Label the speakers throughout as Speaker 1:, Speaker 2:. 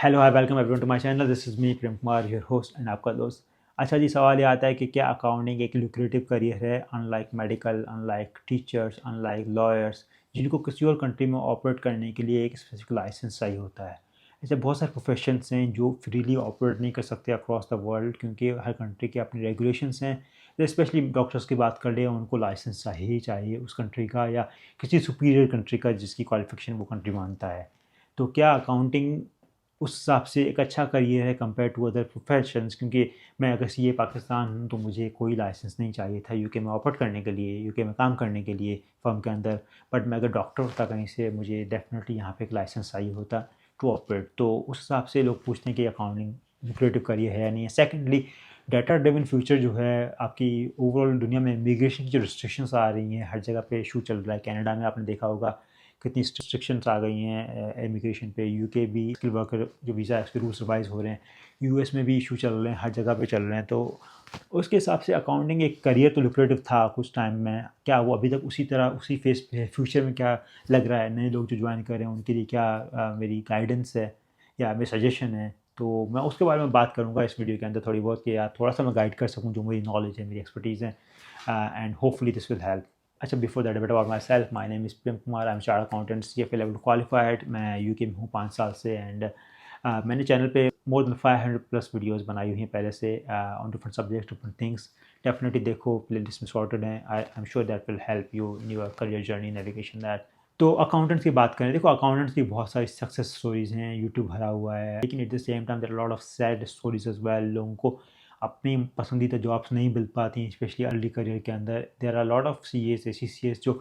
Speaker 1: Hello hi welcome everyone to my channel. This is me Prem Kumar, your host and आपका दोस्त। अच्छा जी, सवाल ये आता है कि क्या अकाउंटिंग एक लुक्रेटिव करियर है, unlike medical, unlike teachers, unlike lawyers, जिनको किसी और कंट्री में ऑपरेट करने के लिए एक स्पेसिफिक लाइसेंस चाहिए होता है। ऐसे बहुत सारे प्रोफेशंस हैं जो फ्रीली ऑपरेट नहीं कर सकते अक्रॉस द वर्ल्ड, क्योंकि हर कंट्री के अपने रेगुलेशंस हैं। तो स्पेशली डॉक्टर्स की बात कर लें, उनको लाइसेंस चाहिए ही चाहिए उस कंट्री का या किसी सुपीरियर कंट्री का जिसकी क्वालिफिकेशन वो कंट्री मानता है। तो क्या अकाउंटिंग उस हिसाब से एक अच्छा करियर है कंपेयर टू अदर प्रोफेशंस? क्योंकि मैं अगर सीए पाकिस्तान हूँ तो मुझे कोई लाइसेंस नहीं चाहिए था यूके में ऑपरेट करने के लिए, यूके में काम करने के लिए फर्म के अंदर। बट मैं अगर डॉक्टर होता कहीं से, मुझे डेफिनेटली यहाँ पे एक लाइसेंस चाहिए होता टू ऑपरेट। तो उस हिसाब से लोग पूछते हैं कि अकाउंटिंग लुक्रेटिव करियर है या नहीं है। सेकेंडली, डाटा ड्रिवन फ्यूचर जो है आपकी ओवरऑल दुनिया में इमिग्रेशन की जो रिस्ट्रिक्शंस आ रही हैं, हर जगह पे इशू चल रहा है। कनाडा में आपने देखा होगा कितनी रिस्ट्रिक्शंस आ गई हैं इमिग्रेशन पे। यूके भी स्किल वर्कर जो वीज़ा है उसके रूल्स रिवाइज हो रहे हैं। यूएस में भी इशू चल रहे हैं, हर जगह पे चल रहे हैं। तो उसके हिसाब से अकाउंटिंग एक करियर तो लुक्रेटिव था कुछ टाइम में। क्या वो अभी तक उसी तरह उसी फेस पे है? फ्यूचर में क्या लग रहा है? नए लोग जो ज्वाइन कर रहे हैं उनके लिए क्या मेरी गाइडेंस है या मेरी सजेशन है? तो मैं उसके बारे में बात करूँगा इस वीडियो के अंदर थोड़ी बहुत, कि यार थोड़ा सा मैं गाइड कर सकूँ जो मेरी नॉलेज है, मेरी एक्सपर्टीज़ है, and hopefully this will help. अच्छा, before that, about myself, my name is Prem Kumar, I am chart accountant, CFA level qualified. मैं यूके में हूँ 5 साल से, एंड मैंने चैनल पे मोर देन 500+ वीडियोस बनाई हुई हैं पहले से on different subjects, different things. Definitely देखो, प्लेलिस्ट में सॉर्टेड हैं। I am sure that will help you in your career journey, navigation that. तो अकाउंटेंट्स की बात करें, देखो अकाउंटेंट्स की बहुत सारी सक्सेस स्टोरीज हैं, यूट्यूब भरा हुआ है, लेकिन at the same time there are lot of sad stories as well. लोगों को अपनी पसंदीदा जॉब्स नहीं मिल पाती, स्पेशली अर्ली करियर के अंदर। There are lot of CAs, CCS जो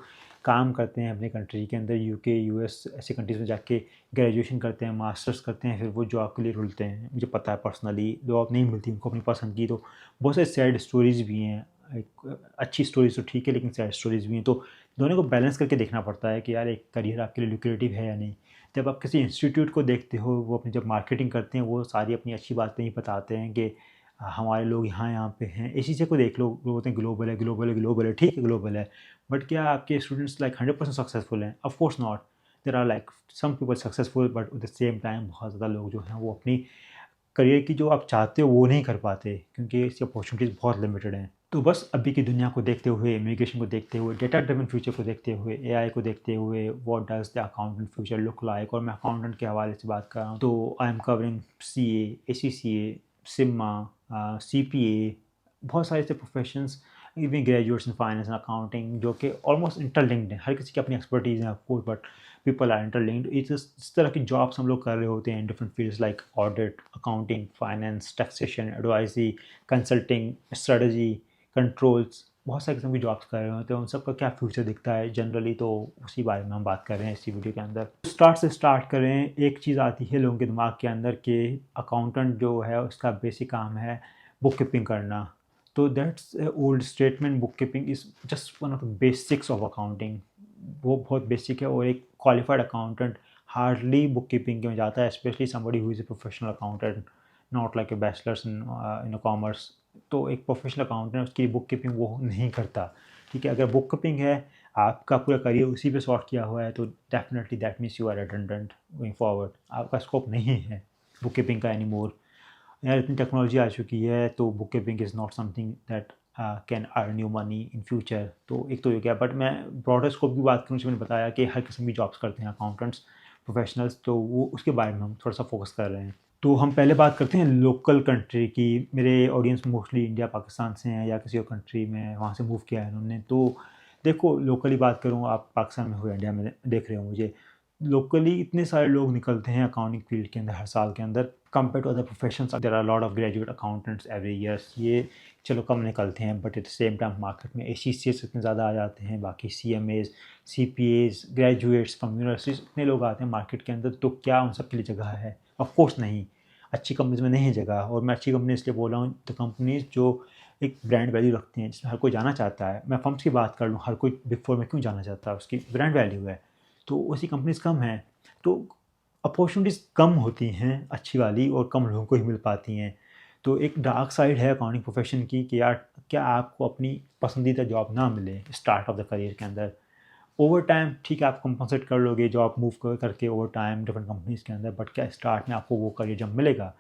Speaker 1: काम करते हैं अपने कंट्री के अंदर, यूके, यूएस ऐसे कंट्रीज़ में जाके ग्रेजुएशन करते हैं, मास्टर्स करते हैं, फिर वो जॉब के लिए रुलते हैं। मुझे पता है पर्सनली जॉब नहीं मिलती उनको अपनी पसंद की। तो बहुत सारी सैड स्टोरीज़ भी हैं। एक अच्छी स्टोरीज तो ठीक है, लेकिन सैड स्टोरीज़ भी हैं। तो दोनों को बैलेंस करके देखना पड़ता है कि यार एक करियर आपके लिए लुक्रेटिव है या नहीं। जब आप किसी इंस्टीट्यूट को देखते हो, वो अपनी जब मार्केटिंग करते हैं, वो सारी अपनी अच्छी बातें ही बताते हैं कि हमारे लोग यहाँ यहाँ पे हैं। इसी से को देख लो, लोग बोलते हैं ग्लोबल है, ग्लोबल है, ग्लोबल है। ठीक है, ग्लोबल है, बट क्या आपके स्टूडेंट्स लाइक 100% सक्सेसफुल हैं? Of course not. There are like some people successful, but at the same time बहुत ज़्यादा लोग जो हैं वो अपनी करियर की जो आप चाहते हो वो नहीं कर पाते, क्योंकि इसकी अपॉर्चुनिटीज़ बहुत लिमिटेड हैं। तो बस अभी की दुनिया को देखते हुए, इमिग्रेशन को देखते हुए, डेटा ड्रिवन फ्यूचर को देखते हुए, AI को देखते हुए, what does the accountant future look like, और मैं अकाउंटेंट के हवाले से बात कर रहा हूँ, तो I am covering CA, ACCA, Simmba, CPA, बहुत सारे ऐसे professions, even graduates in finance and accounting, जो कि ऑलमोस्ट इंटरलिंक्ड हैं। हर किसी की अपनी एक्सपर्टीज़ है of course, but people are interlinked. इस तरह की जॉब्स हम लोग कर रहे होते हैं in different fields like audit, accounting, finance, taxation, advisory, consulting, strategy, controls. बहुत सारे किस्म की जॉब्स कर रहे होते हैं। उन सब का क्या फ्यूचर दिखता है जनरली, तो उसी बारे में हम बात कर रहे हैं इसी वीडियो के अंदर। स्टार्ट से स्टार्ट करें, एक चीज़ आती है लोगों के दिमाग के अंदर कि अकाउंटेंट जो है उसका बेसिक काम है बुक कीपिंग करना। तो that's old statement. Book keeping is just one of the basics of accounting. वो बहुत बेसिक है, और एक qualified accountant hardly book keeping में जाता है, specially somebody who is a professional accountant, not like a bachelors in commerce. तो एक प्रोफेशनल अकाउंटेंट उसकी बुक कीपिंग वो नहीं करता। ठीक है, अगर बुक कीपिंग है, आपका पूरा करियर उसी पे सॉर्ट किया हुआ है, तो definitely that means you are redundant going forward. आपका स्कोप नहीं है बुक कीपिंग का एनी मोर। यार इतनी टेक्नोलॉजी आ चुकी है, तो book keeping is not something that can earn you money in future. तो एक तो ये क्या, बट मैं ब्रॉडर स्कोप की बात करूँ, जैसे मैंने बताया कि हर किस्म की जॉब्स करते हैं अकाउंटेंट्स, प्रोफेशनल्स, तो वो उसके बारे में हम थोड़ा सा फोकस कर रहे हैं। तो हम पहले बात करते हैं लोकल कंट्री की। मेरे ऑडियंस मोस्टली इंडिया पाकिस्तान से हैं, या किसी और कंट्री में वहाँ से मूव किया है उन्होंने। तो देखो, लोकली बात करूँ, आप पाकिस्तान में हो, इंडिया में देख रहे हो मुझे, लोकली इतने सारे लोग निकलते हैं अकाउंटिंग फील्ड के अंदर हर साल के अंदर, compare to other professions. There are lot of graduate accountants every years. ये चलो कम निकलते हैं, but at the same time market में ACCS इतने ज़्यादा आ जाते हैं, बाकी CMAs, CPAs, graduates from universities, इतने लोग आते हैं मार्केट के अंदर। तो क्या उन सब के लिए जगह है? ऑफ कोर्स नहीं। अच्छी कंपनीज में नहीं है जगह। और मैं अच्छी कंपनी इसलिए बोल रहा हूँ, तो कंपनीज जो एक ब्रांड वैल्यू रखती हैं, जिसमें हर कोई जाना चाहता है। मैं फर्म्स की बात कर लूँ, हर कोई बिग फोर में क्यों जाना चाहता है? उसकी ब्रांड वैल्यू है। तो ऐसी कंपनीज कम हैं, तो अपॉर्चुनिटीज़ कम होती हैं अच्छी वाली, और कम लोगों को ही मिल पाती हैं। तो एक डार्क साइड है अकाउंटिंग प्रोफेशन की, कि यार क्या आपको अपनी पसंदीदा जॉब ना मिले स्टार्ट ऑफ द करियर के अंदर, ओवर टाइम ठीक है आप कंपनसेट कर लोगे जॉब मूव करके ओवर टाइम डिफरेंट कंपनीज़ के अंदर, बट क्या स्टार्ट में आपको वो करियर जब मिलेगा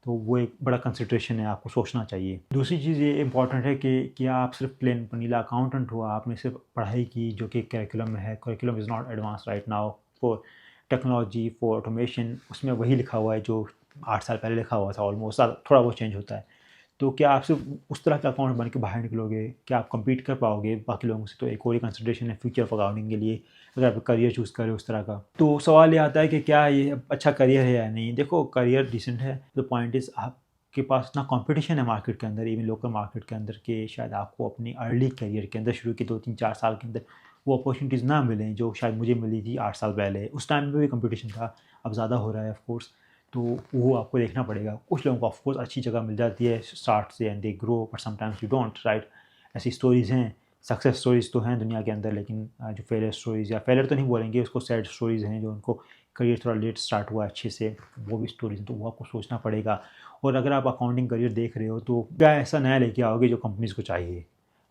Speaker 1: तो वो एक बड़ा कंसिड्रेशन है, आपको सोचना चाहिए। दूसरी चीज़ ये इंपॉर्टेंट है कि क्या आप सिर्फ प्लेन वनीला अकाउंटेंट हो, आपने सिर्फ पढ़ाई की जो कि करिकुलम में है। Curriculum is not advance right now for technology, for automation, उसमें वही लिखा हुआ है जो 8 साल पहले लिखा हुआ था ऑलमोस्ट, थोड़ा बहुत चेंज होता है। तो क्या आप सिर्फ उस तरह का अकाउंट बन के बाहर निकलोगे, क्या आप कम्पीट कर पाओगे बाकी लोगों से? तो एक और ही कंसिड्रेशन है फ्यूचर ऑफ अकाउंटिंग के लिए, अगर आप करियर चूज़ करें उस तरह का। तो सवाल ये आता है कि क्या ये अच्छा करियर है या नहीं। देखो करियर डिसेंट है, द पॉइंट इज़ आपके पास इतना कंपटीशन है मार्केट के अंदर, इवन लोकल मार्केट के अंदर, कि शायद आपको अपनी अर्ली करियर के अंदर शुरू के 2 3 4 साल के अंदर वो अपॉर्चुनिटीज़ ना मिलें जो शायद मुझे मिली थी 8 साल पहले। उस टाइम में भी कंपटीशन था, अब ज़्यादा हो रहा है ऑफ कोर्स, तो वो आपको देखना पड़ेगा। कुछ लोगों को ऑफ कोर्स अच्छी जगह मिल जाती है स्टार्ट से and they grow, but sometimes you don't, right. ऐसी स्टोरीज़ हैं, सक्सेस स्टोरीज़ तो हैं दुनिया के अंदर, लेकिन जो फेलियर स्टोरीज़, या फेलियर तो नहीं बोलेंगे उसको, सैड स्टोरीज़ हैं जो उनको करियर थोड़ा लेट स्टार्ट हुआ अच्छे से, वो भी स्टोरीज़ हैं, तो वो आपको सोचना पड़ेगा। और अगर आप अकाउंटिंग करियर देख रहे हो तो क्या ऐसा नया लेके आओगे जो कंपनीज़ को चाहिए?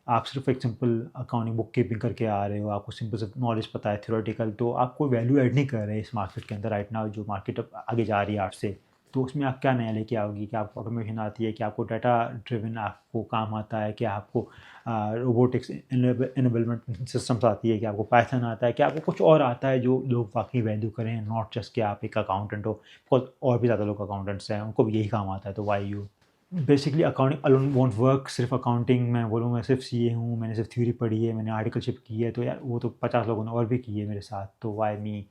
Speaker 1: आप सिर्फ एक सिंपल अकाउंटिंग बुक कीपिंग करके आ रहे हो, आपको सिंपल से नॉलेज पता है थ्योरेटिकल, तो आप कोई वैल्यू ऐड नहीं कर रहे इस मार्केट के अंदर राइट नाउ, जो मार्केट अब आगे जा रही है आपसे। तो उसमें आप क्या नया लेके आओगे? क्या आपको ऑटोमेशन आती है? क्या आपको डाटा ड्रिवन आपको काम आता है? क्या आपको रोबोटिक्स इनेबलमेंट सिस्टम्स आती है? क्या आपको पाइथन आता है? क्या आपको कुछ और आता है जो लोग वाकई वैल्यू करें, नॉट जस्ट कि आप एक अकाउंटेंट हो? बहुत और भी ज़्यादा लोग अकाउंटेंट्स हैं, उनको भी यही काम आता है, तो why you? Basically accounting alone won't work. सिर्फ अकाउंटिंग मैं बोलूँ, मैं सिर्फ सीए हूँ, मैंने सिर्फ थ्योरी पढ़ी है, मैंने आर्टिकलशिप की है, तो यार वो तो 50 लोगों ने और भी की है मेरे साथ, तो वाई मी?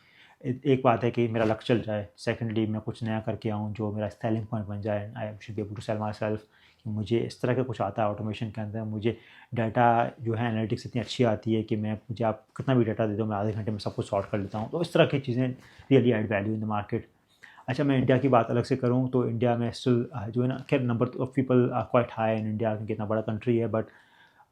Speaker 1: एक बात है कि मेरा लक चल जाए, सेकेंडली मैं कुछ नया करके आऊँ जो मेरा सेलिंग पॉइंट बन जाए, I should be able to sell my self कि मुझे इस तरह का कुछ आता है ऑटोमेशन के अंदर, मुझे डाटा जो है एनालिटिक्स इतनी अच्छी आती है कि मैं, मुझे आप कितना भी डाटा दे दो मैं आधे घंटे में सब कुछ सॉर्ट कर लेता हूँ। तो इस तरह की चीज़ें really add value in the market. अच्छा, मैं इंडिया की बात अलग से करूँ तो इंडिया में स्टिल जो है ना, खैर number of people are quite high in India, क्योंकि इतना बड़ा कंट्री है, बट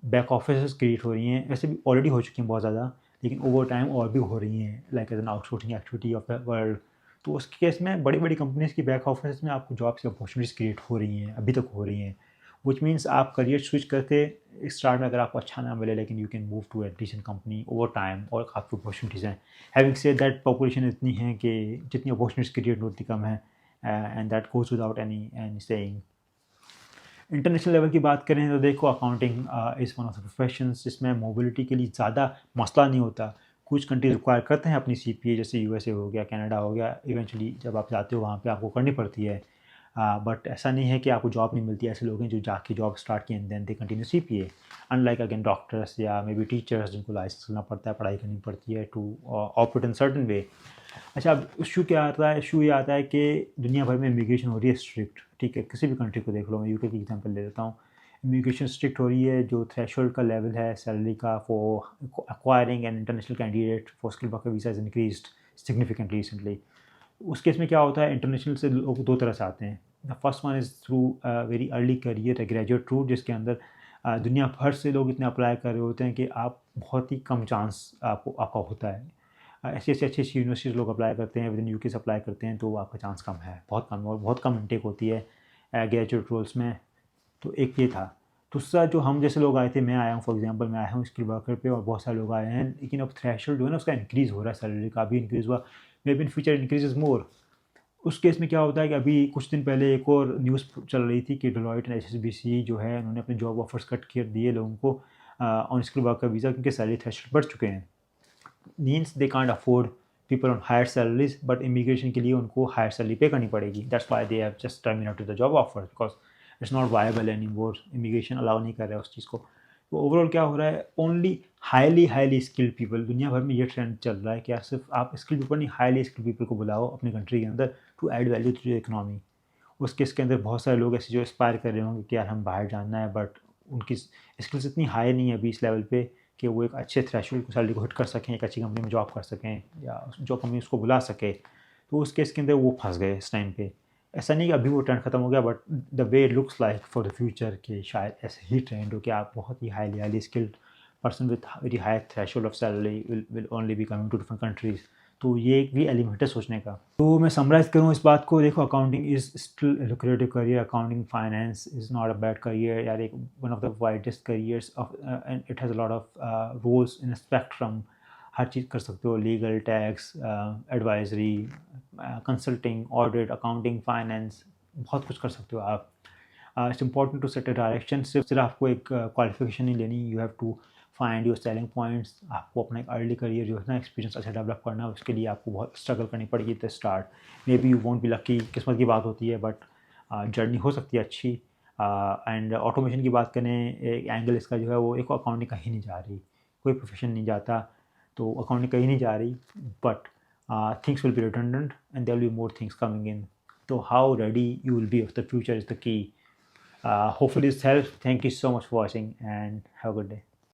Speaker 1: बैक ऑफिसेस क्रिएट हो रही हैं, वैसे भी ऑलरेडी हो चुकी हैं बहुत ज़्यादा, लेकिन ओवर टाइम और भी हो रही हैं, like as an outsourcing activity of the world. तो उस केस में बड़ी बड़ी कंपनीज़ की बैक ऑफिस में आपको जॉब्स की अपॉर्चुनिटीज़ क्रिएट हो रही हैं, अभी तक हो रही हैं, विच मीन्स आप करियर स्विच करके स्टार्ट में अगर आपको अच्छा ना मिले, लेकिन you can move to a decent company over time, और काफ़ी अपॉर्चुनिटीज़ हैं। हैविंग सेड दैट, पॉपुलेशन इतनी है कि जितनी अपॉर्चुनिटीज़ क्रिएट होती कम है, and that goes without any saying. International level की बात करें तो देखो accounting is one of the professions जिसमें मोबिलिटी के लिए ज़्यादा मसला नहीं होता। कुछ कंट्रीज रिक्वायर करते हैं अपनी सीपीए, जैसे यूएसए हो गया, कनाडा हो गया, इवेंचुअली जब आप जाते हो वहाँ पे आपको करनी पड़ती है, बट ऐसा नहीं है कि आपको जॉब नहीं मिलती। ऐसे लोग हैं जो जाके जॉब स्टार्ट किए and then they continue CPA, unlike again doctors या मे बी टीचर्स जिनको लाइसेंस लेना पड़ता है, पढ़ाई करनी पड़ती है to operate in certain way. अच्छा, अब इशू क्या आता है? इशू ये आता है कि दुनिया भर में इमिग्रेशन हो रही है स्ट्रिक्ट, ठीक है, किसी भी कंट्री को देख लो, मैं यूके की एग्जांपल ले लेता हूँ। इमिग्रेशन स्ट्रिक्ट हो रही है, जो थ्रेशोल्ड का लेवल है सैलरी का for acquiring an international candidate for skill worker visa is increased significantly recently. उस केस में क्या होता है, इंटरनेशनल से लोग दो तरह से आते हैं। The first one is through very early career, a graduate route, जिसके अंदर दुनिया भर से लोग इतने अप्लाई कर रहे होते हैं कि आप बहुत ही कम चांस आपका होता है। ऐसी ऐसी अच्छी अच्छी यूनिवर्सिटीज़ लोग अप्लाई करते हैं, विद इन यूके से अप्लाई करते हैं, तो आपका चांस कम है, बहुत कम, और बहुत कम इनटेक होती है ग्रेजुएट रोल्स में। तो एक ये था। दूसरा, जो हम जैसे लोग आए थे, मैं आया हूँ फॉर एग्जांपल, मैं आया हूँ स्किल वर्कर पे, और बहुत सारे लोग आए हैं, लेकिन अब थ्रेशोल्ड जो है ना उसका इंक्रीज़ हो रहा है, सैलरी का भी इंक्रीज़ हुआ, maybe in future increases more. उस केस में क्या होता है कि अभी कुछ दिन पहले एक और न्यूज़ चल रही थी कि डेलॉयट एंड एचएसबीसी जो है, उन्होंने अपने जॉब ऑफर्स कट कर दिए लोगों को ऑन स्किल वर्कर वीज़ा, क्योंकि सैलरी थ्रेशोल्ड बढ़ चुके हैं। Means they can't afford people on higher salaries, but immigration के लिए उनको हायर सैलरी पे करनी पड़ेगी। That's why they have just terminated the job offer, because it's not viable any more, immigration allow नहीं कर रहा है उस चीज़ को। तो ओवरऑल क्या हो रहा है, ओनली हाईली स्किल्ड पीपल, दुनिया भर में ये ट्रेंड चल रहा है कि सिर्फ आप स्किल्ड पीपल नहीं, हाईली स्किल्ड पीपल को बुलाओ अपनी कंट्री के अंदर to add value to the economy. उस केस के अंदर बहुत सारे लोग ऐसे जो एस्पायर कर रहे होंगे कि यार हम बाहर जाना है, बट उनकी स्किल्स इतनी हाई नहीं है अभी इस लेवल पे कि वो एक अच्छे थ्रेशोल्ड सैलरी को हिट कर सकें, एक अच्छी कंपनी में जॉब कर सकें, या जो कंपनी उसको बुला सके। तो उस केस के अंदर वो फंस गए इस टाइम पे। ऐसा नहीं कि अभी वो ट्रेंड ख़त्म हो गया, but the way looks like for the future कि शायद ऐसे ही ट्रेंड हो कि आप बहुत ही highly skilled person with very high threshold of salary will only be coming to different countries. तो ये एक भी एलिमेंट है सोचने का। तो मैं समराइज़ करूँ इस बात को, देखो accounting is still lucrative career, accounting finance is not a bad career यार, एक one of the widest careers of and it has a lot of roles in a spectrum. हर चीज़ कर सकते हो, legal, tax, advisory, consulting, audit, accounting, finance, बहुत कुछ कर सकते हो आप। It's important to set a direction. सिर्फ आपको एक क्वालिफिकेशन नहीं लेनी, you have to find your selling points. आपको अपना एक अर्ली करियर जो है ना, एक्सपीरियंस अच्छा डेवलप करना है, उसके लिए आपको बहुत स्ट्रगल करनी पड़ेगी the start. May be you won't be lucky, किस्मत की बात होती है, बट जर्नी हो सकती है अच्छी। एंड ऑटोमेशन की बात करें, एक एंगल इसका जो है वो एक अकाउंटिंग कहीं नहीं जा रही, कोई प्रोफेशन नहीं जाता, तो अकाउंटिंग कहीं नहीं जा रही, but things will be redundant and there will be more things coming in. So how ready you will be of the future is the key. Hopefully this helps. Thank you so much for watching and have a good day.